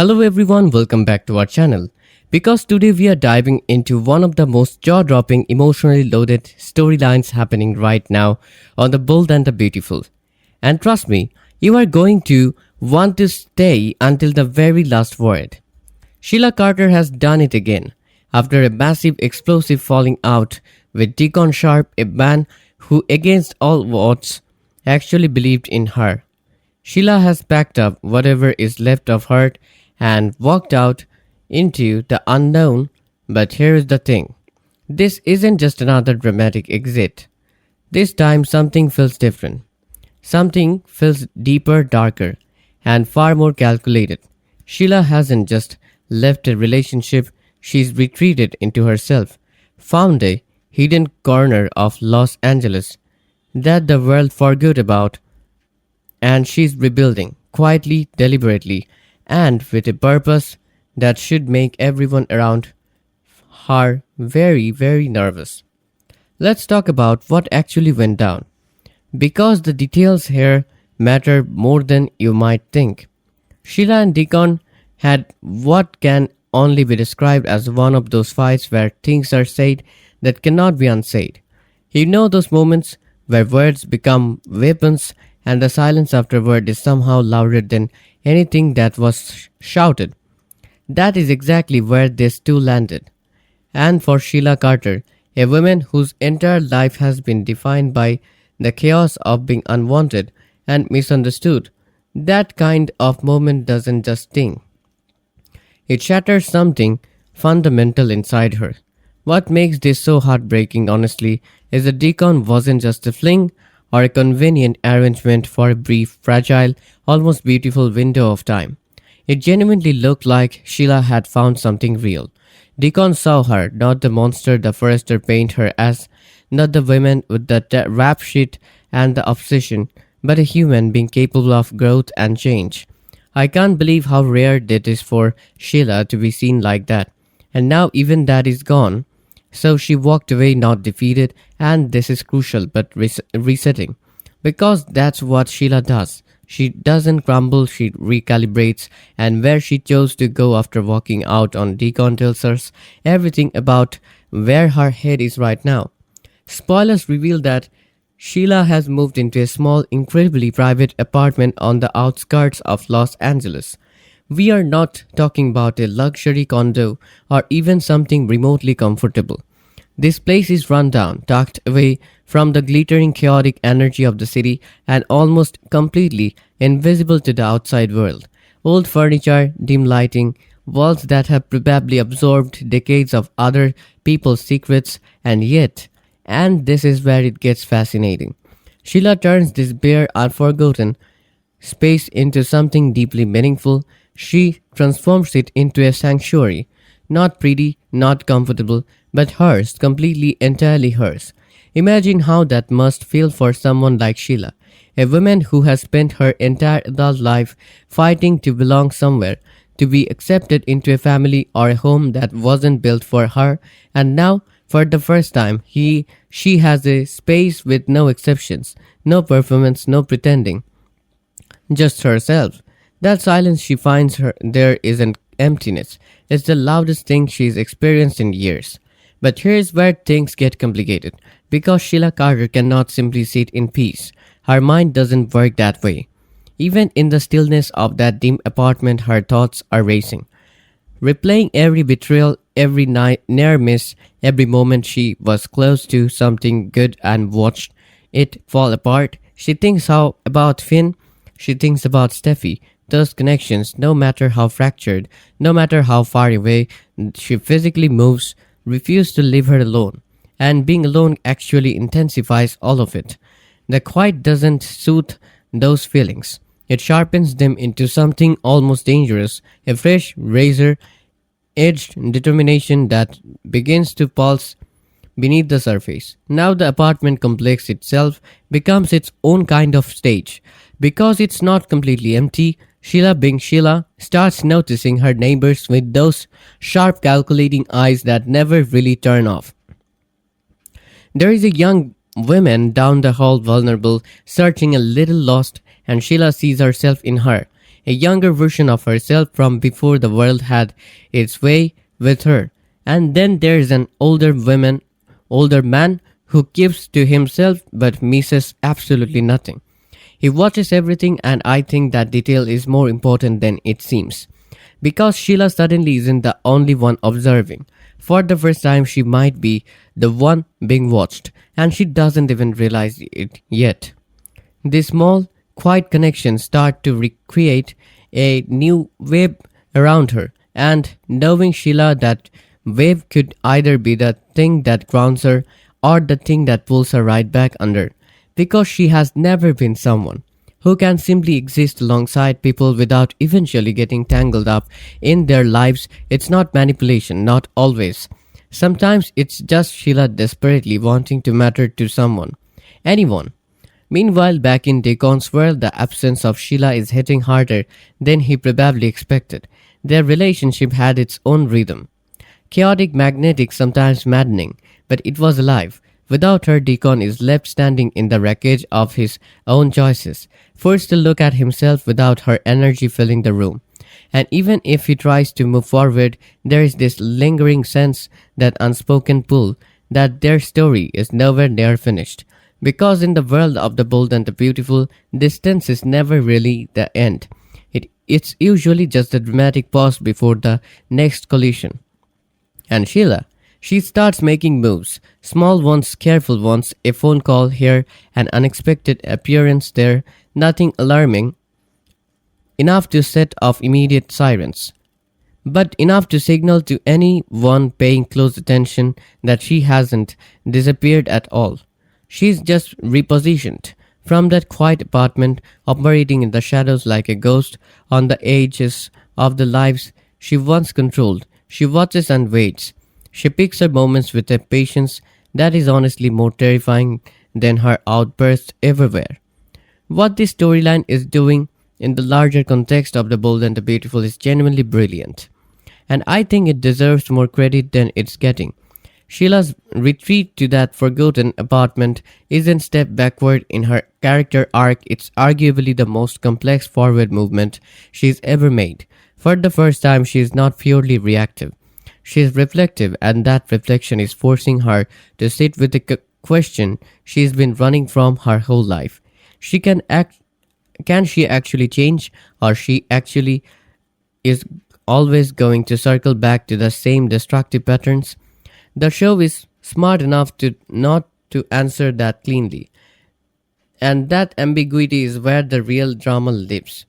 Hello everyone, welcome back to our channel. Because today we are diving into one of the most jaw-dropping, emotionally loaded storylines happening right now on The Bold and the Beautiful. And trust me, you are going to want to stay until the very last word. Sheila Carter has done it again. After a massive explosive falling out with Deacon Sharp, a man who against all odds actually believed in her. Sheila has packed up whatever is left of her and walked out into the unknown. But here is the thing, this isn't just another dramatic exit. This time, something feels different. Something feels deeper, darker, and far more calculated. Sheila hasn't just left a relationship, she's retreated into herself, found a hidden corner of Los Angeles that the world forgot about, and she's rebuilding quietly, deliberately, and with a purpose that should make everyone around her very, very nervous. Let's talk about what actually went down, because the details here matter more than you might think. Sheila and Deacon had what can only be described as one of those fights where things are said that cannot be unsaid. You know those moments where words become weapons and the silence afterward is somehow louder than anything that was shouted. That is exactly where these two landed. And for Sheila Carter, a woman whose entire life has been defined by the chaos of being unwanted and misunderstood, that kind of moment doesn't just sting. It shatters something fundamental inside her. What makes this so heartbreaking, honestly, is that Deacon wasn't just a fling or a convenient arrangement for a brief, fragile, almost beautiful window of time. It genuinely looked like Sheila had found something real. Deacon saw her, not the monster the Forrester painted her as, not the woman with the rap sheet and the obsession, but a human being capable of growth and change. I can't believe how rare it is for Sheila to be seen like that. And now even that is gone. So she walked away not defeated, and this is crucial but resetting. Because that's what Sheila does. She doesn't crumble, she recalibrates, and where she chose to go after walking out on Deacon tells us everything about where her head is right now. Spoilers reveal that Sheila has moved into a small, incredibly private apartment on the outskirts of Los Angeles. We are not talking about a luxury condo or even something remotely comfortable. This place is run down, tucked away from the glittering chaotic energy of the city and almost completely invisible to the outside world. Old furniture, dim lighting, walls that have probably absorbed decades of other people's secrets, and this is where it gets fascinating. Sheila turns this bare, unforgotten space into something deeply meaningful. She transforms it into a sanctuary, not pretty, not comfortable, but hers, completely, entirely hers. Imagine how that must feel for someone like Sheila, a woman who has spent her entire adult life fighting to belong somewhere, to be accepted into a family or a home that wasn't built for her, and now, for the first time, she has a space with no exceptions, no performance, no pretending, just herself. That silence she finds her there is an emptiness. It's the loudest thing she's experienced in years. But here's where things get complicated. Because Sheila Carter cannot simply sit in peace. Her mind doesn't work that way. Even in the stillness of that dim apartment, her thoughts are racing. Replaying every betrayal, every near miss, every moment she was close to something good and watched it fall apart. She thinks how about Finn. She thinks about Steffi. Those connections, no matter how fractured, no matter how far away she physically moves, refuse to leave her alone. And being alone actually intensifies all of it. The quiet doesn't soothe those feelings. It sharpens them into something almost dangerous, a fresh razor edged determination that begins to pulse beneath the surface. Now the apartment complex itself becomes its own kind of stage. Because it's not completely empty, Sheila, being Sheila, starts noticing her neighbors with those sharp calculating eyes that never really turn off. There is a young woman down the hall, vulnerable, searching, a little lost, and Sheila sees herself in her. a younger version of herself from before the world had its way with her. And then there's an older man who gives to himself but misses absolutely nothing. He watches everything, and I think that detail is more important than it seems. Because Sheila suddenly isn't the only one observing. For the first time, she might be the one being watched, and she doesn't even realize it yet. These small, quiet connections start to recreate a new web around her, and knowing Sheila, that wave could either be the thing that grounds her or the thing that pulls her right back under, because she has never been someone who can simply exist alongside people without eventually getting tangled up in their lives. It's not manipulation, not always. Sometimes it's just Sheila desperately wanting to matter to someone, anyone. Meanwhile, back in Deacon's world, the absence of Sheila is hitting harder than he probably expected. Their relationship had its own rhythm. Chaotic, magnetic, sometimes maddening, but it was alive. Without her, Deacon is left standing in the wreckage of his own choices, forced to look at himself without her energy filling the room. And even if he tries to move forward, there is this lingering sense, that unspoken pull, that their story is nowhere near finished. Because in the world of the bold and the beautiful, distance is never really the end. It's usually just a dramatic pause before the next collision. And Sheila, she starts making moves, small ones, careful ones, a phone call here, an unexpected appearance there, nothing alarming, enough to set off immediate sirens, but enough to signal to anyone paying close attention that she hasn't disappeared at all. She's just repositioned from that quiet apartment, operating in the shadows like a ghost on the edges of the lives she once controlled. She watches and waits. She picks her moments with a patience that is honestly more terrifying than her outbursts ever were. What this storyline is doing in the larger context of the bold and the beautiful is genuinely brilliant, and I think it deserves more credit than it's getting. Sheila's retreat to that forgotten apartment isn't a step backward in her character arc, it's arguably the most complex forward movement she's ever made. For the first time, she is not purely reactive. She is reflective, and that reflection is forcing her to sit with the question she's been running from her whole life. She can she actually change, or she actually is always going to circle back to the same destructive patterns? The show is smart enough to not to answer that cleanly, and that ambiguity is where the real drama lives.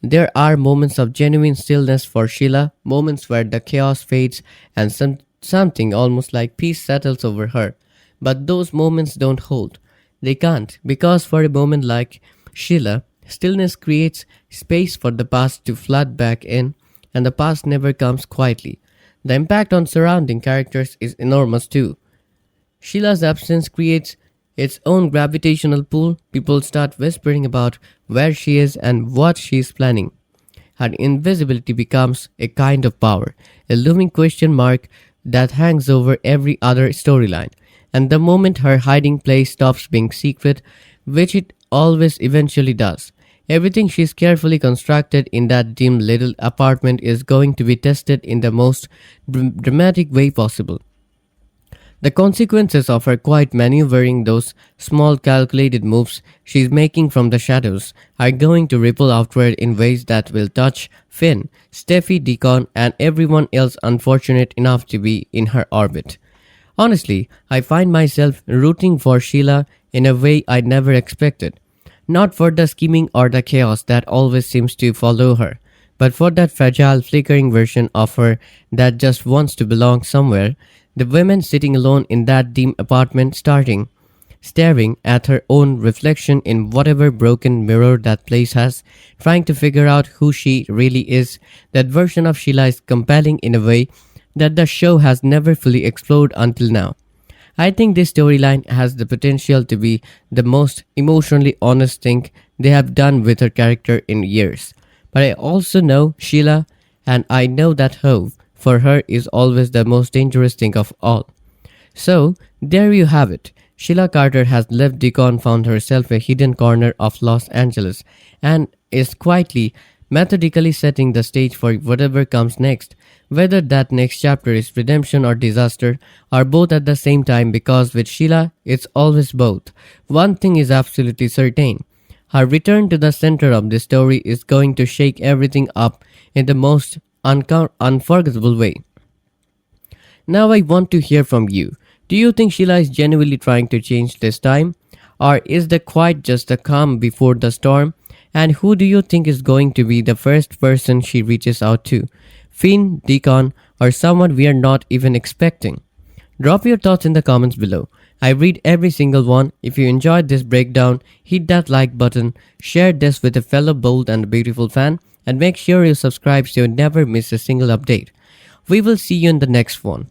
There are moments of genuine stillness for Sheila, moments where the chaos fades and something almost like peace settles over her. But those moments don't hold. They can't, because for a moment like Sheila, stillness creates space for the past to flood back in, and the past never comes quietly. The impact on surrounding characters is enormous too. Sheila's absence creates its own gravitational pull. People start whispering about where she is and what she is planning. Her invisibility becomes a kind of power, a looming question mark that hangs over every other storyline. And the moment her hiding place stops being secret, which it always eventually does, everything she's carefully constructed in that dim little apartment is going to be tested in the most dramatic way possible. The consequences of her quiet maneuvering, those small calculated moves she's making from the shadows, are going to ripple outward in ways that will touch Finn, Steffi, Deacon, and everyone else unfortunate enough to be in her orbit. Honestly, I find myself rooting for Sheila in a way I never expected. Not for the scheming or the chaos that always seems to follow her, but for that fragile, flickering version of her that just wants to belong somewhere. The woman sitting alone in that dim apartment, staring at her own reflection in whatever broken mirror that place has, trying to figure out who she really is. That version of Sheila is compelling in a way that the show has never fully explored until now. I think this storyline has the potential to be the most emotionally honest thing they have done with her character in years. But I also know Sheila, and I know that hope for her is always the most dangerous thing of all. So, there you have it. Sheila Carter has left Deacon, found herself a hidden corner of Los Angeles, and is quietly methodically setting the stage for whatever comes next, whether that next chapter is redemption or disaster, or both at the same time, because with Sheila, it's always both. One thing is absolutely certain. Her return to the center of this story is going to shake everything up in the most unforgettable way. Now I want to hear from you. Do you think Sheila is genuinely trying to change this time? Or is the quiet just the calm before the storm? And who do you think is going to be the first person she reaches out to? Finn, Deacon, or someone we are not even expecting? Drop your thoughts in the comments below. I read every single one. If you enjoyed this breakdown, hit that like button, share this with a fellow bold and beautiful fan, and make sure you subscribe so you never miss a single update. We will see you in the next one.